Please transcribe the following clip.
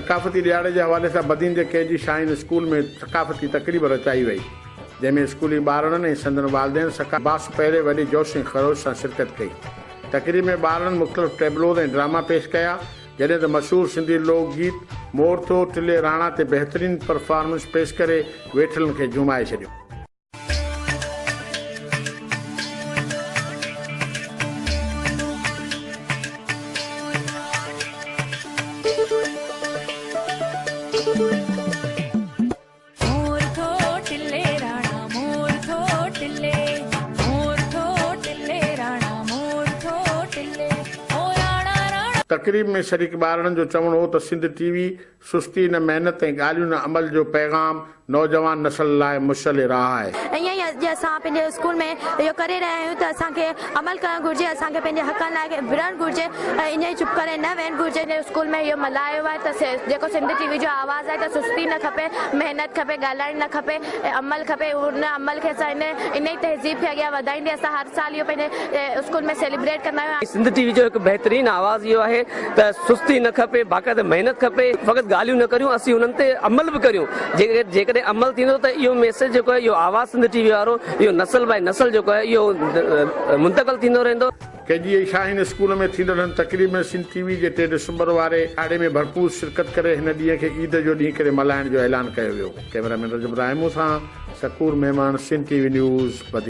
सकाफ़ती ॾियारे जे हवाले सां बदीन जे केजी शाहीन स्कूल में सकाफ़ती तक़रीब रचाई वई, जंहिंमें स्कूली ॿारनि ऐं संदनि वालिदैन सकाबास पहिरें वॾी जोश ऐं ख़रोश सां शिरकत कई। तक़रीब में ॿारनि मुख़्तलिफ़ टेबलोज़ ऐं ड्रामा पेश कया, जॾहिं त मशहूरु सिंधी लोकगीत मोर थो टिले राणा ते बहितरीन परफॉर्मेंस पेश करे वेठलनि खे झुमाए छॾियो। तक़रीब में शरीक ॿारनि जो चवणो हो त सिंध टीवी सुस्ती न मेहनत ऐं ॻाल्हियूं न अमल जो पैगाम नौजवान नस्ल लाइ मुशल राह आहे। ईअं असां पंहिंजे स्कूल में इहो करे रहिया आहियूं त असांखे अमल करणु घुरिजे, असांखे पंहिंजे हक़नि लाइ विढ़णु घुरिजे, ईअं ई चुप करे न वेहणु घुरिजे। स्कूल में इहो मल्हायो आहे त जेको सिंध टीवी जो आवाज़ु आहे त सुस्ती न खपे, महिनत खपे, ॻाल्हाइणु न खपे, अमल खपे। उन अमल खे असां इन ई तहज़ीब खे अॻियां वधाईंदे असां हर साल इहो पंहिंजे स्कूल में सेलिब्रेट कंदा आहियूं। सिंध टीवी जो हिकु बहितरीनु आवाज़ इहो आहे त सुस्ती न खपे, बाक़ाइदा महिनत खपे, फ़क़ति ॻाल्हियूं न करियूं, असीं उन्हनि ते अमल बि करियूं। जेकॾहिं अमल थींदो त इहो मैसेज जेको आहे, इहो आवाज़ सिंध टीवी वारो, इहो नस्ल बाय नस्ल जेको आहे इहो मुंतक़िल थींदो रहंदो। केजी शाहीन स्कूल में थींदड़ तक़रीब में सिंध टीवी जे 3 डिसंबर वारे आड़े में भरपूर शिरकत करे हिन ॾींहं खे ईद जो ॾींहुं करे मल्हाइण जो ऐलान कयो वियो। कैमरामैन रजब रायमू सां शकूर मेहमान, सिंध टीवी न्यूज़।